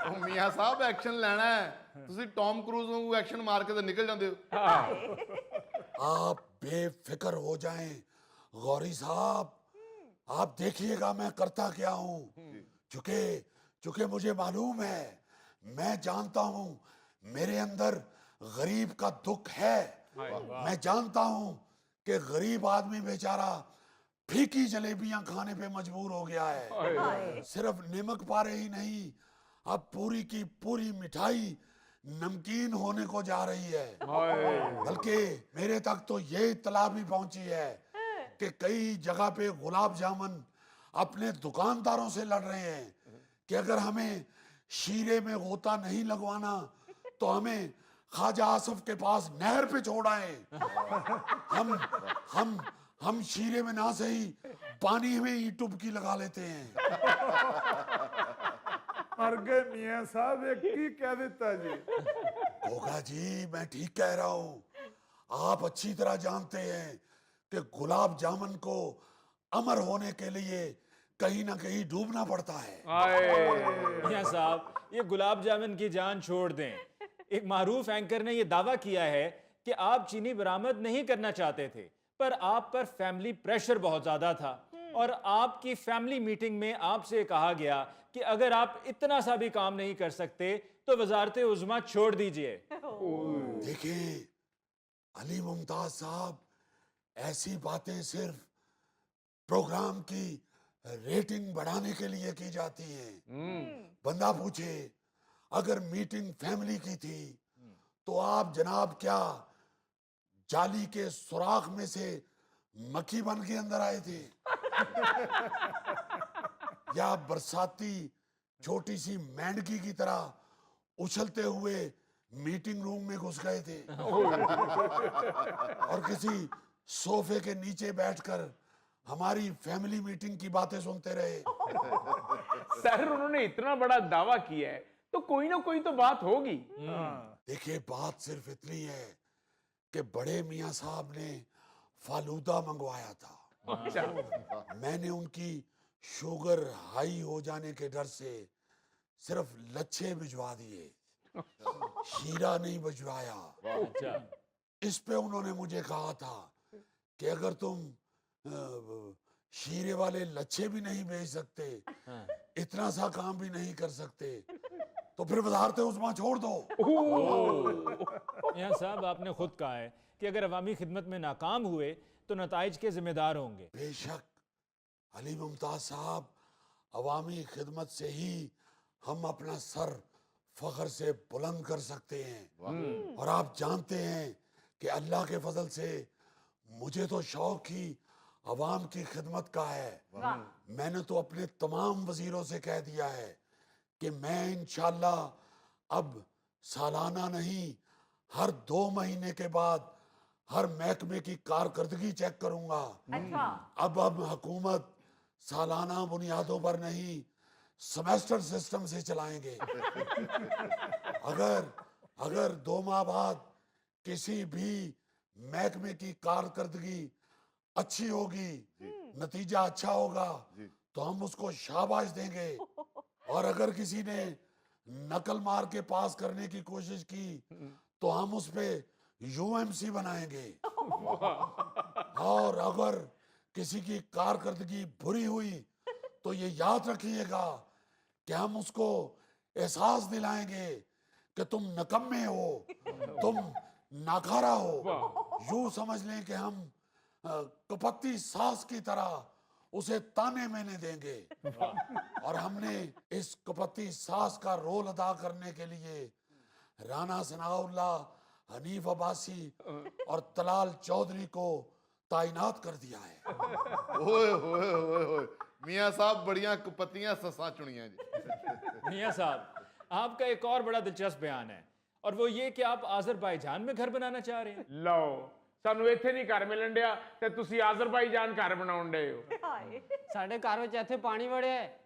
ਉਹ ਮੀਆਂ ਸਾਹਿਬ ਐਕਸ਼ਨ ਲੈਣਾ ਹੈ, ਤੁਸੀਂ ਟॉम क्रूज ਨੂੰ ਐਕਸ਼ਨ ਮਾਰ ਕੇ ਤੇ ਨਿਕਲ ਜਾਂਦੇ ਹੋ। आप बेफिक्र हो जाएं गौरी साहब, आप देखिएगा मैं करता क्या हूं। चूंकि चूंकि मुझे मालूम है, मैं जानता हूं मेरे अंदर गरीब का दुख है। मैं जानता हूं कि गरीब आदमी बेचारा फीकी जलेबियां खाने पे मजबूर हो गया है। सिर्फ नमक पारे ही नहीं, अब पूरी की पूरी मिठाई नमकीन होने को जा रही है। बल्कि मेरे तक तो ये इत्तला भी पहुंची है कि कई जगह पे गुलाब जामुन अपने दुकानदारों से लड़ रहे हैं कि अगर हमें शीरे में गोता नहीं लगवाना तो हमें ख्वाजा आसफ के पास नहर पे छोड़ आए। हम शीरे में ना सही पानी में ही टुबकी लगा लेते हैं। मर गए मियाँ साहब, एक की कह देता जी। होगा जी, मैं ठीक कह रहा हूं। आप अच्छी तरह जानते हैं कि गुलाब जामुन को अमर होने के लिए कहीं ना कहीं डूबना पड़ता है। मियां साहब, ये गुलाब जामुन की जान छोड़ दें। एक मारूफ एंकर ने यह दावा किया है कि आप चीनी बरामद नहीं करना चाहते थे, पर आप पर फैमिली प्रेशर बहुत ज्यादा था और आपकी फैमिली मीटिंग में आपसे कहा गया कि अगर आप इतना सा भी काम नहीं कर सकते तो वजारत उज़्मा छोड़ दीजिए। देखिए अली मुमताज साहब, ऐसी बातें सिर्फ प्रोग्राम की रेटिंग बढ़ाने के लिए की जाती हैं। बंदा पूछे, अगर मीटिंग फैमिली की थी तो आप जनाब क्या जाली के सुराख में से मक्खी बन के अंदर आए थे या बरसाती छोटी सी मेंढकी की तरह उछलते हुए मीटिंग रूम में घुस गए थे और किसी सोफे के नीचे बैठकर हमारी फैमिली मीटिंग की बातें सुनते रहे। सर, उन्होंने इतना बड़ा दावा किया है तो कोई ना कोई तो बात होगी। देखिए, बात सिर्फ इतनी है कि बड़े मियाँ साहब ने फालूदा मंगवाया था। मैंने उनकी शुगर हाई हो जाने के डर से सिर्फ लच्छे भिजवा दिए, शीरा नहीं भिजवाया। अच्छा, इस पे उन्होंने मुझे कहा था कि अगर तुम शीरे वाले लच्छे भी नहीं भेज सकते, इतना सा काम भी नहीं कर सकते, तो फिर वजारत उज़्मा छोड़ दो। मियां साहब, आपने खुद कहा है कि अगर अवामी खिदमत में नाकाम हुए तो नताइज के जिम्मेदार होंगे। बेशक अली मुमताज साहब, अवामी खिदमत से ही हम अपना सर फख्र से बुलंद कर सकते हैं। और आप जानते हैं कि अल्लाह के फजल से मुझे तो शौक ही अवाम की खिदमत का है। मैंने तो अपने तमाम वजीरों से कह दिया है कि मैं इंशाअल्लाह अब सालाना नहीं, हर 2 महीने के बाद हर महकमे की कारकर्दगी चेक करूंगा। अब हुकूमत सालाना बुनियादों पर नहीं, सेमेस्टर सिस्टम से चलाएंगे। अगर 2 माह बाद किसी भी महकमे की कारकर्दगी अच्छी होगी, नतीजा अच्छा होगा, तो हम उसको शाबाश देंगे। और अगर किसी ने नकल मार के पास करने की कोशिश की तो हम उस पे यूएमसी बनाएंगे। और अगर किसी की कारकर्दगी बुरी हुई तो ये याद रखिएगा कि हम उसको एहसास दिलाएंगे कि तुम नकम्मे हो, तुम नाकारा हो। यूं समझ लें कि हम कपत्ती सास की तरह उसे ताने मैंने देंगे। और हमने इस कपत्ती सास का रोल अदा करने के लिए राना सनाउल्लाह, हनीफ अब्बासी और तलाल चौधरी को ताइनात कर दिया है। ओए होए होए होए, मियाँ साहब बड़ियां कुपत्तियां ससा चुनियां जी। मियां साहब, आपका एक और बड़ा दिलचस्प बयान है और वो ये कि आप आज़रबाईजान में घर बनाना चाह रहे हैं। लो, ਸਾਨੂੰ ਇੱਥੇ ਨਹੀਂ ਘਰ ਮਿਲਣ ਡਿਆ ਤੇ ਤੁਸੀਂ ਆਜ਼ਰਬਾਈਜਾਨ ਘਰ ਬਣਾਉਣ ਡਏ ਹੋ। ਸਾਡੇ ਘਰ ਵਿੱਚ ਇੱਥੇ ਪਾਣੀ ਵੜਿਆ ਹੈ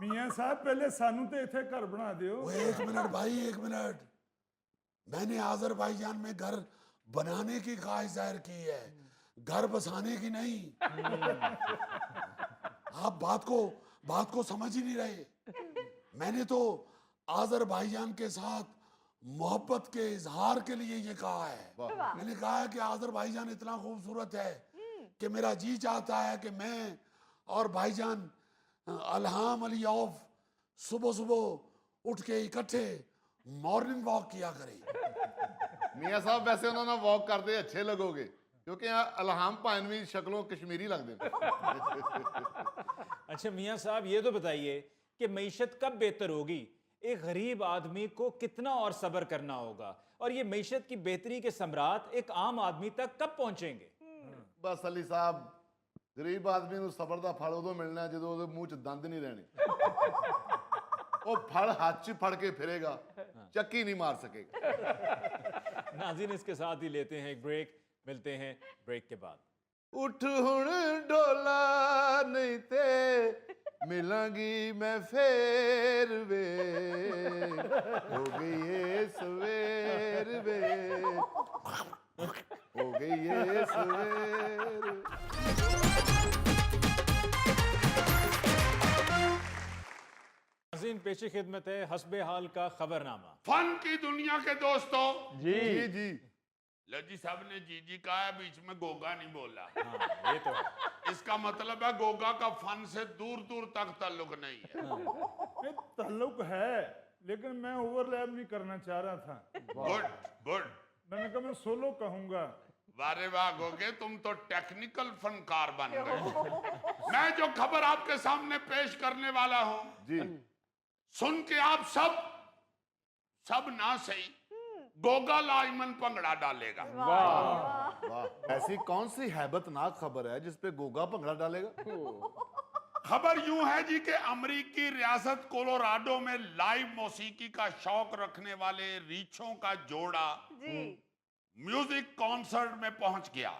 मियाँ साहब, पहले सानू तो इथे घर बना दियो। वो 1 मिनट भाई, 1 मिनट। मैंने आज़रबाईजान में घर बनाने की ख्वाहिश जाहिर की है, घर बसाने की नहीं। आप बात को बात को समझ ही नहीं रहे। मैंने तो आज़रबाईजान के साथ मोहब्बत के इजहार के लिए ये कहा है। मैंने कहा है कि आज़रबाईजान इतना खूबसूरत है कि मेरा जी चाहता है कि मैं और भाईजान अल्हाम अलीयौफ सुबह सुबह उठ के इकट्ठे मॉर्निंग वॉक किया करें। मियाँ साहब वैसे उन्होंने वॉक करते अच्छे लगोगे क्योंकि अलहाम भानवी शक्लों कश्मीरी लगते अच्छा मियाँ साहब ये तो बताइए कि मईशत कब बेहतर होगी? एक गरीब आदमी को कितना और सब्र करना होगा, और ये मईशत की बेहतरी के सम्राट एक आम आदमी तक कब पहुंचेंगे? बस अली साहब, गरीब आदमी ਨੂੰ ਸਬਰ ਦਾ ਫਲ ਉਦੋਂ ਮਿਲਣਾ ਜਦੋਂ ਉਹਦੇ ਮੂੰਹ 'ਚ ਦੰਦ ਨਹੀਂ ਰਹਿਣੇ। ਉਹ ਫਲ ਹੱਥ 'ਚ ਫੜ ਕੇ ਫਿਰੇਗਾ, ਚੱਕੀ ਨਹੀਂ ਮਾਰ ਸਕੇਗਾ। नाज़रीन इसके साथ ही लेते हैं एक ब्रेक, मिलते हैं ब्रेक के बाद। ਉੱਠ ਹੁਣ ਢੋਲਾ ਨਹੀਂ ਤੇ ਮਿਲਾਂਗੀ ਮੈਂ ਫੇਰ ਵੇ, ਹੋ ਗਈ ਏ ਸਵੇਰ ਵੇ, ਹੋ ਗਈ ਏ ਸਵੇਰ। नाज़रीन पेशी खिदमत है हस्बे हाल का खबरनामा। फन की दुनिया के दोस्तों, जी जी जी लज्जी साहब ने जी जी कहा है, बीच में गोगा नहीं बोला। हाँ, ये तो है। इसका मतलब है गोगा का फन से दूर दूर तक ताल्लुक नहीं है। ये ताल्लुक है, लेकिन मैं ओवरलैप नहीं करना चाह रहा था। गुड गुड, मैंने कहा मैं सोलो कहूंगा। वारे वाह गोगे, तुम तो टेक्निकल फनकार बन गए। मैं जो खबर आपके सामने पेश करने वाला हूँ, जी सुन के आप सब ना सही, गोगा लाजमन भंगड़ा डालेगा। वाह, ऐसी कौन सी हैबतनाक खबर है जिस पे गोगा भंगड़ा डालेगा? खबर यूं है जी कि अमेरिकी रियासत कोलोराडो में लाइव मौसीकी का शौक रखने वाले रीछों का जोड़ा म्यूजिक कॉन्सर्ट में पहुंच गया।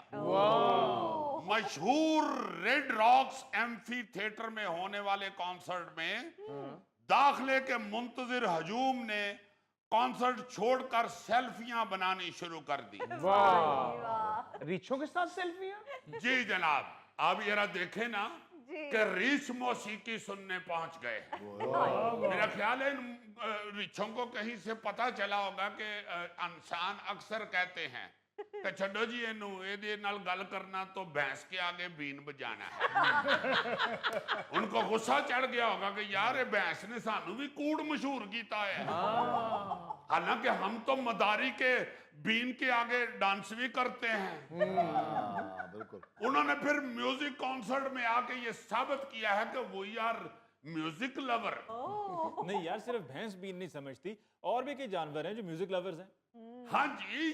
मशहूर रेड रॉक्स एम्फी थिएटर में होने वाले कॉन्सर्ट में दाखिले के मुंतजिर हजूम ने कॉन्सर्ट छोड़कर सेल्फियां बनानी शुरू कर दी। वाह, रीछों के साथ सेल्फियां? जी जनाब, आप जरा देखें ना कि रीछ मौसीकी सुनने पहुंच गए। मेरा ख्याल है इन रीछों को कहीं से पता चला होगा कि इंसान अक्सर कहते हैं कि छड्डो जी इनू ਇਹਦੇ ਨਾਲ ਗੱਲ करना तो भैंस के आगे बीन बजाना है। उनको गुस्सा चढ़ गया होगा कि यार ये भैंस ने सानू भी कूड़ मशहूर किया है। हालांकि हम तो मदारी के बीन के आगे डांस भी करते हैं। हाँ, बिल्कुल। उन्होंने फिर म्यूजिक कॉन्सर्ट में आके ये साबित किया है कि वो यार म्यूजिक लवर। नहीं यार, सिर्फ भैंस बीन नहीं समझती, और भी कई जानवर हैं जो म्यूजिक लवर्स हैं। हाँ जी,